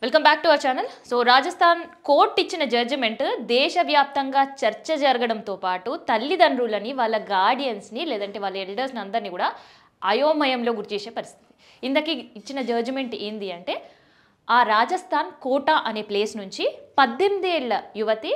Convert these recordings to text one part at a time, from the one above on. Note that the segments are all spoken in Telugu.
Welcome back to our channel. So Rajasthan court ఇచ్చిన జడ్జిమెంట్ దేశవ్యాప్తంగా చర్చ జరగడంతో పాటు తల్లిదండ్రులని వాళ్ళ గార్డియన్స్ని లేదంటే వాళ్ళ ఎల్డర్స్ని అందరినీ కూడా అయోమయంలో గురి చేసే పరిస్థితి. ఇందకి ఇచ్చిన జడ్జిమెంట్ ఏంది అంటే ఆ రాజస్థాన్ కోటా అనే ప్లేస్ నుంచి 18 ఏళ్ల యువతి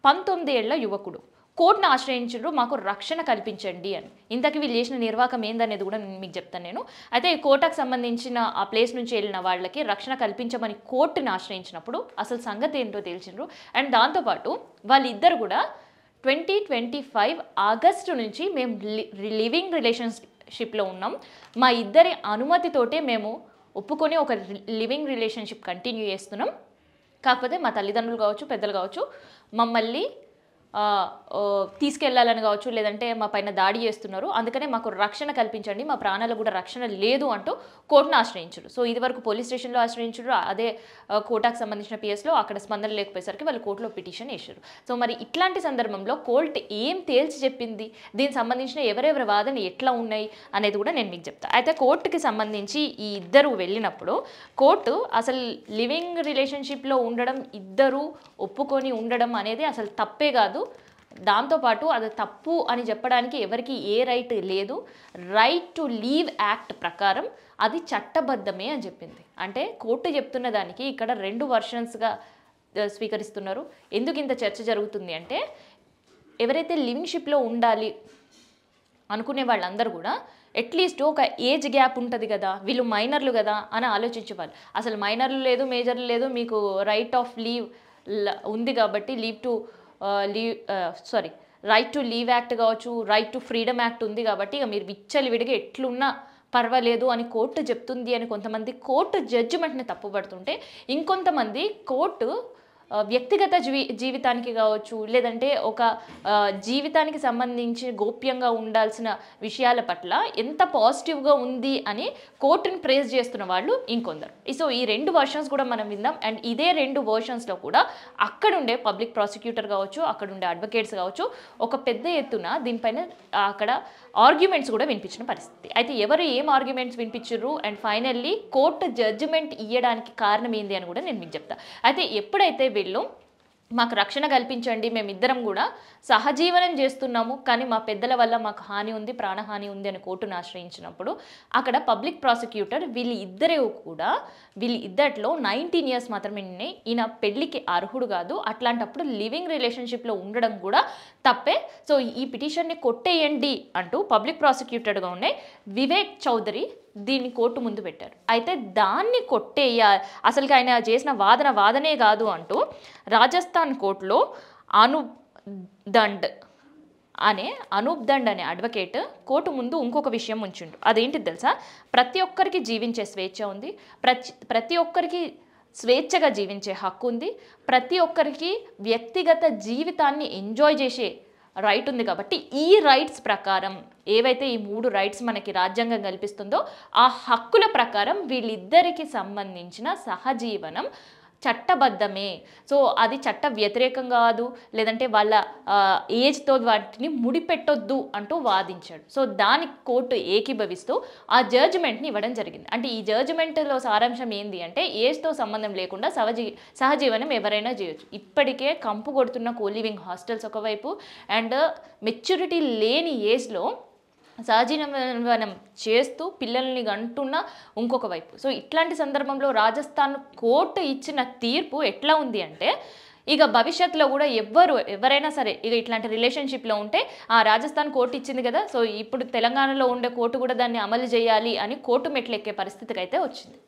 19 ఏళ్ల యువకుడు కోర్టును ఆశ్రయించారు, మాకు రక్షణ కల్పించండి అని. ఇంతకీ వీళ్ళు చేసిన నిర్వాహకం ఏందనేది కూడా మీకు చెప్తాను నేను. అయితే ఈ కోటాకు సంబంధించిన ఆ ప్లేస్ నుంచి వెళ్ళిన వాళ్ళకి రక్షణ కల్పించమని కోర్టుని ఆశ్రయించినప్పుడు అసలు సంగతి ఏంటో తెలిసిండ్రు. అండ్ దాంతోపాటు వాళ్ళిద్దరు కూడా 2025 ఆగస్టు నుంచి మేము లివింగ్ రిలేషన్షిప్లో ఉన్నాం, మా ఇద్దరి అనుమతితోటే మేము ఒప్పుకొని ఒక లివింగ్ రిలేషన్షిప్ కంటిన్యూ చేస్తున్నాం. కాకపోతే మా తల్లిదండ్రులు కావచ్చు, పెద్దలు కావచ్చు, మమ్మల్ని తీసుకెళ్లాలని కావచ్చు, లేదంటే మా పైన దాడి చేస్తున్నారు, అందుకనే మాకు రక్షణ కల్పించండి, మా ప్రాణాలకు కూడా రక్షణ లేదు అంటూ కోర్టును ఆశ్రయించారు. సో ఇది వరకు పోలీస్ స్టేషన్లో ఆశ్రయించారు, అదే కోటాకు సంబంధించిన పిఎస్లో అక్కడ స్పందన లేకపోయేసరికి వాళ్ళు కోర్టులో పిటిషన్ వేశారు. సో మరి ఇట్లాంటి సందర్భంలో కోర్టు ఏం తేల్చి చెప్పింది, దీనికి సంబంధించిన ఎవరెవరి వాదన ఎట్లా ఉన్నాయి అనేది కూడా నేను మీకు చెప్తాను. అయితే కోర్టుకి సంబంధించి ఈ ఇద్దరు వెళ్ళినప్పుడు కోర్టు అసలు లివింగ్ రిలేషన్షిప్లో ఉండడం, ఇద్దరు ఒప్పుకొని ఉండడం అనేది అసలు తప్పే కాదు, దాంతోపాటు అది తప్పు అని చెప్పడానికి ఎవరికి ఏ రైట్ లేదు, రైట్ టు లీవ్ యాక్ట్ ప్రకారం అది చట్టబద్ధమే అని చెప్పింది. అంటే కోర్టు చెప్తున్న దానికి ఇక్కడ 2 వర్షన్స్గా స్వీకరిస్తున్నారు. ఎందుకు ఇంత చర్చ జరుగుతుంది అంటే ఎవరైతే లివింగ్షిప్లో ఉండాలి అనుకునే వాళ్ళందరూ కూడా అట్లీస్ట్ ఒక ఏజ్ గ్యాప్ ఉంటుంది కదా, వీళ్ళు మైనర్లు కదా అని ఆలోచించేవాళ్ళు. అసలు మైనర్లు లేదు, మేజర్లు లేదు, మీకు రైట్ ఆఫ్ లీవ్ ఉంది కాబట్టి రైట్ టు లీవ్ యాక్ట్ కావచ్చు, రైట్ టు ఫ్రీడమ్ యాక్ట్ ఉంది కాబట్టి ఇక మీరు విచ్చలవిడిగా ఎట్లున్నా పర్వాలేదు అని కోర్టు చెప్తుంది అని కొంతమంది కోర్టు జడ్జిమెంట్ని తప్పుపడుతుంటే, ఇంకొంతమంది కోర్టు వ్యక్తిగత జీవితానికి కావచ్చు, లేదంటే ఒక జీవితానికి సంబంధించి గోప్యంగా ఉండాల్సిన విషయాల పట్ల ఎంత పాజిటివ్గా ఉంది అని కోర్టుని ప్రేజ్ చేస్తున్న వాళ్ళు ఇంకొందరు. సో ఈ 2 వర్షన్స్ కూడా మనం విందాం. అండ్ ఇదే 2 వర్షన్స్లో కూడా అక్కడుండే పబ్లిక్ ప్రాసిక్యూటర్ కావచ్చు, అక్కడుండే అడ్వకేట్స్ కావచ్చు, ఒక పెద్ద ఎత్తున దీనిపైన అక్కడ ఆర్గ్యుమెంట్స్ కూడా వినిపించిన పరిస్థితి. అయితే ఎవరు ఏం ఆర్గ్యుమెంట్స్ వినిపించారు అండ్ ఫైనల్లీ కోర్టు జడ్జిమెంట్ ఇవ్వడానికి కారణం ఏంది అని కూడా నేను మీకు చెప్తా. అయితే ఎప్పుడైతే వీళ్ళు మాకు రక్షణ కల్పించండి, మేమిద్దరం కూడా సహజీవనం చేస్తున్నాము కానీ మా పెద్దల వల్ల మాకు హాని ఉంది, ప్రాణహాని ఉంది అని కోర్టును ఆశ్రయించినప్పుడు అక్కడ పబ్లిక్ ప్రాసిక్యూటర్ వీళ్ళిద్దరిలో 19 ఇయర్స్ మాత్రమే ఉన్నాయి, ఈయన పెళ్లికి అర్హుడు కాదు, అట్లాంటప్పుడు లివింగ్ రిలేషన్షిప్లో ఉండడం కూడా తప్పే, సో ఈ పిటిషన్ని కొట్టేయండి అంటూ పబ్లిక్ ప్రాసిక్యూటర్గా ఉండే వివేక్ చౌదరి దీన్ని కోర్టు ముందు పెట్టారు. అయితే దాన్ని అసలుకి ఆయన చేసిన వాదనే కాదు అంటూ రాజస్థాన్ కోర్టులో అనూప్ దండ్ అనే అడ్వకేట్ కోర్టు ముందు ఇంకొక విషయం ఉంచిండు. అదేంటిది తెలుసా? ప్రతి ఒక్కరికి జీవించే స్వేచ్ఛ ఉంది, ప్రతి ఒక్కరికి స్వేచ్ఛగా జీవించే హక్కు ఉంది, ప్రతి ఒక్కరికి వ్యక్తిగత జీవితాన్ని ఎంజాయ్ చేసే రైట్ ఉంది. కాబట్టి ఈ రైట్స్ ప్రకారం ఏవైతే ఈ 3 రైట్స్ మనకి రాజ్యాంగం కల్పిస్తుందో ఆ హక్కుల ప్రకారం వీళ్ళిద్దరికి సంబంధించిన సహజీవనం చట్టబద్ధమే. సో అది చట్ట వ్యతిరేకం కాదు, లేదంటే వాళ్ళ ఏజ్తో వాటిని ముడిపెట్టొద్దు అంటూ వాదించాడు. సో దానికి కోర్టు ఏకీభవిస్తూ ఆ జడ్జిమెంట్ని ఇవ్వడం జరిగింది. అంటే ఈ జడ్జిమెంట్లో సారాంశం ఏంది అంటే ఏజ్తో సంబంధం లేకుండా సహజీవనం ఎవరైనా చేయొచ్చు. ఇప్పటికే కంపు కొడుతున్న కోలివింగ్ హాస్టల్స్ ఒకవైపు అండ్ మెచ్యూరిటీ లేని ఏజ్లో సహజీవనం చేస్తూ పిల్లల్ని గంటున్న ఇంకొక వైపు. సో ఇట్లాంటి సందర్భంలో రాజస్థాన్ కోర్టు ఇచ్చిన తీర్పు ఎట్లా ఉంది అంటే ఇక భవిష్యత్తులో కూడా ఎవరైనా సరే ఇక ఇట్లాంటి రిలేషన్షిప్లో ఉంటే ఆ రాజస్థాన్ కోర్టు ఇచ్చింది కదా, సో ఇప్పుడు తెలంగాణలో ఉండే కోర్టు కూడా దాన్ని అమలు చేయాలి అని కోర్టు మెట్లు ఎక్కే పరిస్థితికి అయితే వచ్చింది.